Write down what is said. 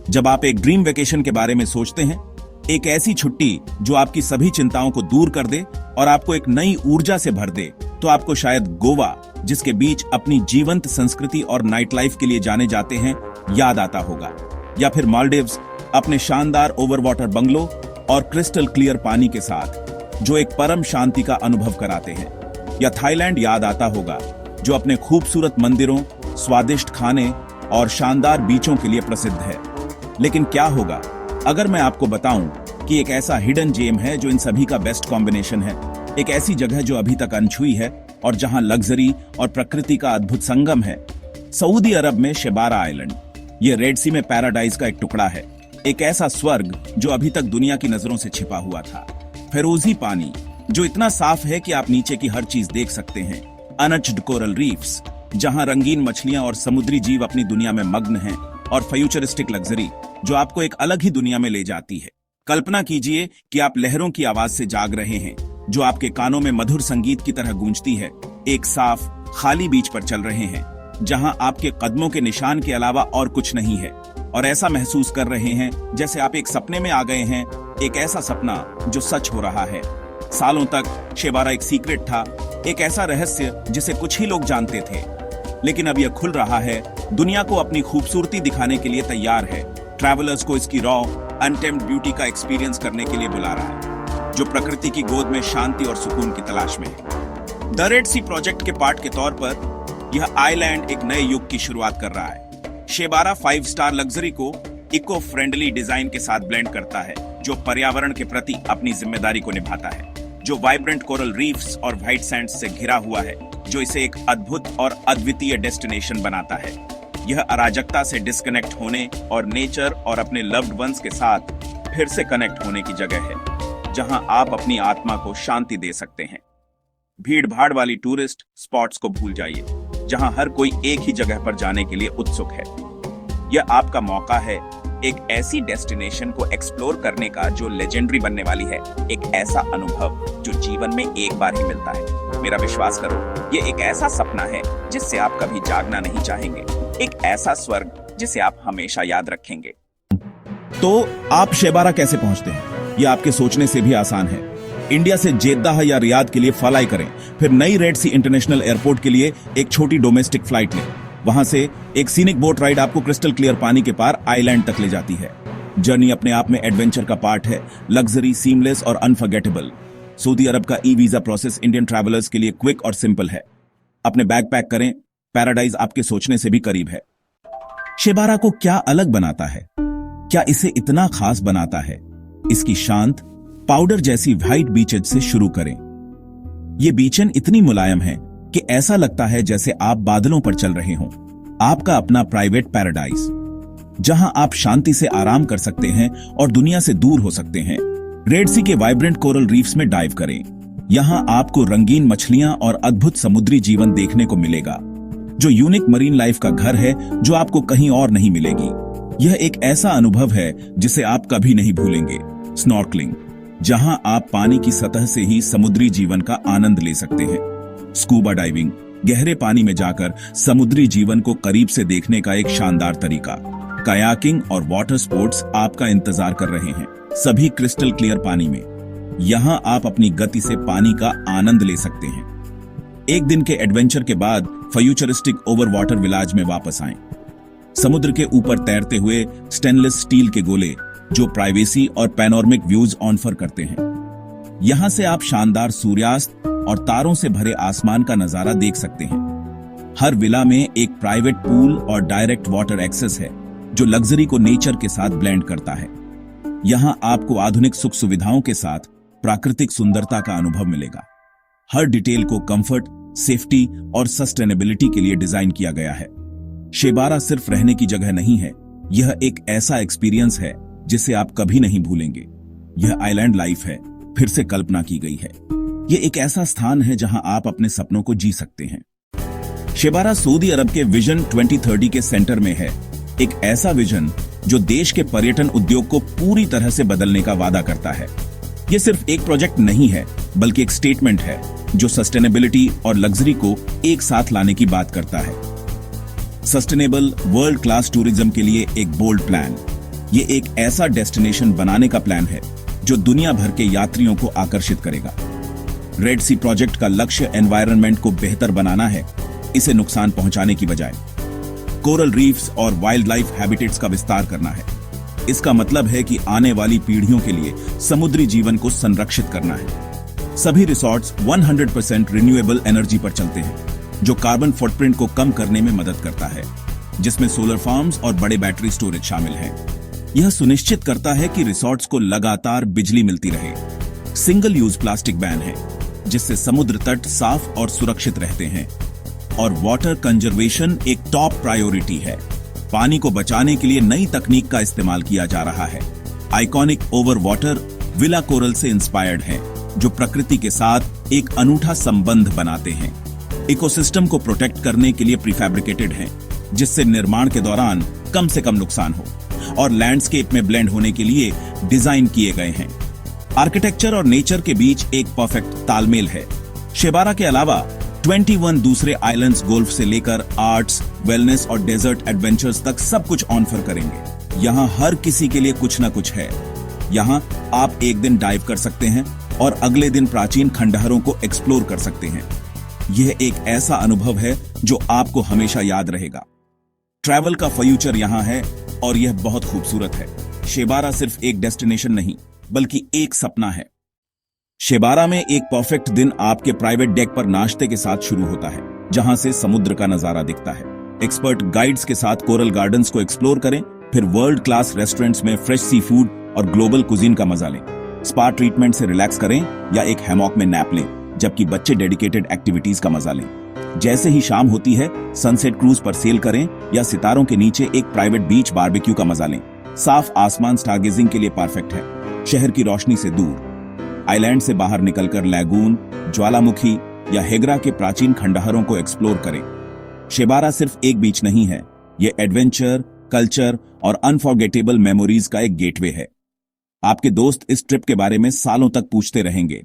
जब आप एक ड्रीम वेकेशन के बारे में सोचते हैं, एक ऐसी छुट्टी जो आपकी सभी चिंताओं को दूर कर दे और आपको एक नई ऊर्जा से भर दे, तो आपको शायद गोवा, जिसके बीच अपनी जीवंत संस्कृति और नाइट लाइफ के लिए जाने जाते हैं, याद आता होगा। या फिर मालदीव्स, अपने शानदार ओवर वाटर बंगलो और क्रिस्टल क्लियर पानी के साथ, जो एक परम शांति का अनुभव कराते हैं। या थाईलैंड याद आता होगा, जो अपने खूबसूरत मंदिरों, स्वादिष्ट खाने और शानदार बीचों के लिए प्रसिद्ध है। लेकिन क्या होगा अगर मैं आपको बताऊं कि एक ऐसा हिडन जेम है जो इन सभी का बेस्ट कॉम्बिनेशन है, एक ऐसी जगह जो अभी तक अनछुई है और जहां लग्जरी और प्रकृति का अद्भुत संगम है। सऊदी अरब में शिबारा आइलैंड, ये रेड सी में पैराडाइज का एक टुकड़ा है, एक ऐसा स्वर्ग जो अभी तक दुनिया की नजरों से छिपा हुआ था। फिरोजी पानी जो इतना साफ है कि आप नीचे की हर चीज देख सकते हैं। अनटच्ड कोरल रीफ्स, जहां रंगीन मछलियां और समुद्री जीव अपनी दुनिया में मग्न हैं। और फ्यूचरिस्टिक लग्जरी जो आपको एक अलग ही दुनिया में ले जाती है। कल्पना कीजिए कि आप लहरों की आवाज से जाग रहे हैं, जो आपके कानों में मधुर संगीत की तरह गूंजती है। एक साफ खाली बीच पर चल रहे हैं, जहां आपके कदमों के निशान के अलावा और कुछ नहीं है, और ऐसा महसूस कर रहे हैं जैसे आप एक सपने में आ गए हैं, एक ऐसा सपना जो सच हो रहा है। सालों तक शिबारा एक सीक्रेट था, एक ऐसा रहस्य जिसे कुछ ही लोग जानते थे, लेकिन अब यह खुल रहा है, दुनिया को अपनी खूबसूरती दिखाने के लिए तैयार है। ट्रैवलर्स को इसकी रॉ अनटेम्ड ब्यूटी का एक्सपीरियंस करने के लिए बुला रहा है, जो प्रकृति की गोद में शांति और सुकून की तलाश में है। द रेड सी प्रोजेक्ट के पार्ट के तौर पर यह आइलैंड एक नए युग की शुरुआत कर रहा है। शिबारा 5 स्टार लग्जरी को इको फ्रेंडली डिजाइन के साथ ब्लेंड करता है, जो पर्यावरण के प्रति अपनी जिम्मेदारी को निभाता है, जो वाइब्रेंट कोरल रीफ्स और व्हाइट सैंड्स से घिरा हुआ है, जो इसे एक अद्भुत और अद्वितीय डेस्टिनेशन बनाता है। यह अराजकता से डिस्कनेक्ट होने और नेचर और अपने लव्ड वंस के साथ फिर से कनेक्ट होने की जगह है, जहां आप अपनी आत्मा को शांति दे सकते हैं। भीड़ भाड़ वाली टूरिस्ट स्पॉट्स को भूल जाइए, जहां हर कोई एक ही जगह पर जाने के लिए उत्सुक है। यह आपका मौका है एक ऐसी डेस्टिनेशन को एक्सप्लोर करने का जो लेजेंडरी बनने वाली है, एक ऐसा अनुभव जो जीवन में एक बार ही मिलता है। मेरा विश्वास करो, ये एक ऐसा सपना है जिससे आप कभी जागना नहीं चाहेंगे, एक ऐसा स्वर्ग जिसे आप हमेशा याद रखेंगे। तो आप शिबारा कैसे पहुंचते हैं? ये आपके सोचने से भी आसान है। इंडिया से जेद्दाह या रियाद के लिए फ्लाई करें, फिर नई रेड सी इंटरनेशनल एयरपोर्ट के लिए एक छोटी डोमेस्टिक फ्लाइट लें। वहां से एक सीनिक बोट राइड आपको क्रिस्टल क्लियर पानी के पार आइलैंड तक ले जाती है। जर्नी अपने आप में एडवेंचर का पार्ट है, लग्जरी, सीमलेस और अनफॉरगेटेबल। सऊदी अरब का e visa process Indian travellers के लिए क्विक और सिंपल है। अपने बैग पैक करें, पैराडाइज आपके सोचने से भी करीब है। शिबारा को क्या अलग बनाता है? क्या इसे इतना खास बनाता है? इसकी शांत पाउडर जैसी व्हाइट बीचेज से शुरू करें। ये बीचन इतनी मुलायम है कि ऐसा लगता है जैसे आप बादलों पर चल रहे हों। आपका अपना प्राइवेट पैराडाइज, जहां आप शांति से आराम कर सकते हैं और दुनिया से दूर हो सकते हैं। रेड सी के वाइब्रेंट कोरल रीफ्स में डाइव करें। यहां आपको रंगीन मछलियां और अद्भुत समुद्री जीवन देखने को मिलेगा, जो यूनिक मरीन लाइफ का घर है, जो आपको कहीं और नहीं मिलेगी। यह एक ऐसा अनुभव है जिसे आप कभी नहीं भूलेंगे। स्नॉर्कलिंग, जहां आप पानी की सतह से ही समुद्री जीवन का आनंद ले सकते हैं। स्कूबा डाइविंग, गहरे पानी में जाकर समुद्री जीवन को करीब से देखने का एक शानदार तरीका। कायाकिंग और वाटर स्पोर्ट्स आपका इंतजार कर रहे हैं, सभी क्रिस्टल क्लियर पानी में। यहां आप अपनी गति से पानी का आनंद ले सकते हैं। एक दिन के एडवेंचर के बाद फ्यूचरिस्टिक ओवर वाटर विलाज में वापस आएं। समुद्र के ऊपर तैरते हुए स्टेनलेस स्टील के गोले, जो प्राइवेसी और पैनोरमिक व्यूज ऑफर करते हैं। यहां से आप शानदार सूर्यास्त और तारों से भरे आसमान का नजारा देख सकते हैं। हर विला में एक प्राइवेट पूल और डायरेक्ट वाटर एक्सेस है, जो लग्जरी को नेचर के साथ ब्लेंड करता है। यहां आपको आधुनिक सुख सुविधाओं के साथ प्राकृतिक सुंदरता का अनुभव मिलेगा। हर डिटेल को कंफर्ट, सेफ्टी और सस्टेनेबिलिटी के लिए डिजाइन किया गया है। शिबारा सिर्फ रहने की जगह नहीं है, यह एक ऐसा एक्सपीरियंस है जिसे आप कभी नहीं भूलेंगे। यह आइलैंड लाइफ है, फिर से कल्पना की गई है। यह एक ऐसा स्थान है जहां आप अपने सपनों को जी सकते हैं। शिबारा सऊदी अरब के विजन 2030 के सेंटर में है, एक ऐसा विजन जो देश के पर्यटन उद्योग को पूरी तरह से बदलने का वादा करता है। यह सिर्फ एक प्रोजेक्ट नहीं है, बल्कि एक स्टेटमेंट है जो सस्टेनेबिलिटी और लग्जरी को एक साथ लाने की बात करता है। सस्टेनेबल वर्ल्ड क्लास टूरिज्म के लिए एक बोल्ड प्लान, ये एक ऐसा डेस्टिनेशन बनाने का प्लान है जो दुनिया भर के यात्रियों को आकर्षित करेगा। रेड सी प्रोजेक्ट का लक्ष्य एनवायरनमेंट को बेहतर बनाना है, इसे नुकसान पहुंचाने की बजाय। कोरल रीफ्स और वाइल्ड लाइफ हैबिटेट्स का विस्तार करना है। इसका मतलब है कि आने वाली पीढ़ियों के लिए समुद्री जीवन को संरक्षित करना है। सभी रिसॉर्ट्स 100% रिन्यूएबल एनर्जी पर चलते हैं, जो कार्बन फुटप्रिंट को कम करने में मदद करता है, जिसमें सोलर फार्म्स और बड़े बैटरी स्टोरेज शामिल हैं। यह सुनिश्चित करता है कि रिसॉर्ट्स को लगातार बिजली मिलती रहे। सिंगल यूज प्लास्टिक बैन है, जिससे समुद्र तट साफ और सुरक्षित रहते हैं। और वाटर कंजर्वेशन एक टॉप प्रायोरिटी है। पानी को बचाने के लिए नई तकनीक का इस्तेमाल किया जा रहा है। Iconic over water villa coral से इंस्पायर्ड है, जो प्रकृति के साथ एक अनूठा संबंध बनाते हैं। इकोसिस्टम को प्रोटेक्ट करने के लिए प्रीफैब्रिकेटेड हैं, जिससे निर्माण के दौरान कम से कम नुकसान हो, और लैंडस्केप में ब्लेंड होने के लिए डिजाइन किए गए हैं। आर्किटेक्चर और नेचर के बीच एक परफेक्ट तालमेल है। शेबारा के अलावा 21 दूसरे आइलैंड्स गोल्फ से लेकर आर्ट्स, वेलनेस और डेजर्ट एडवेंचर्स तक सब कुछ ऑफर करेंगे। यहाँ हर किसी के लिए कुछ न कुछ है। यहाँ आप एक दिन डाइव कर सकते हैं और अगले दिन प्राचीन खंडहरों को एक्सप्लोर कर सकते हैं। यह एक ऐसा अनुभव है जो आपको हमेशा याद रहेगा। ट्रैवल का फ्यूचर यहाँ है और यह बहुत खूबसूरत है। शेबारा सिर्फ एक डेस्टिनेशन नहीं, बल्कि एक सपना है। शेबारा में एक परफेक्ट दिन आपके प्राइवेट डेक पर नाश्ते के साथ शुरू होता है, जहां से समुद्र का नजारा दिखता है। एक्सपर्ट गाइड्स के साथ कोरल गार्डन्स को एक्सप्लोर करें, फिर वर्ल्ड क्लास रेस्टोरेंट्स में फ्रेश सी फूड और ग्लोबल कुजीन का मजा लें। स्पा ट्रीटमेंट से रिलैक्स करें या एक हैमॉक में नैप लें, जबकि बच्चे डेडिकेटेड एक्टिविटीज का मजा लें। जैसे ही शाम होती है, सनसेट क्रूज पर सेल करें या सितारों के नीचे एक प्राइवेट बीच बारबेक्यू का मजा लें। साफ आसमान स्टारगेजिंग के लिए परफेक्ट है। शहर की रोशनी से दूर आइलैंड से बाहर निकलकर लैगून, ज्वालामुखी या हेगरा के प्राचीन खंडहरों को एक्सप्लोर करें। शेबारा सिर्फ एक बीच नहीं है, यह एडवेंचर, कल्चर और अनफॉरगेटेबल मेमोरीज का एक गेटवे है। आपके दोस्त इस ट्रिप के बारे में सालों तक पूछते रहेंगे।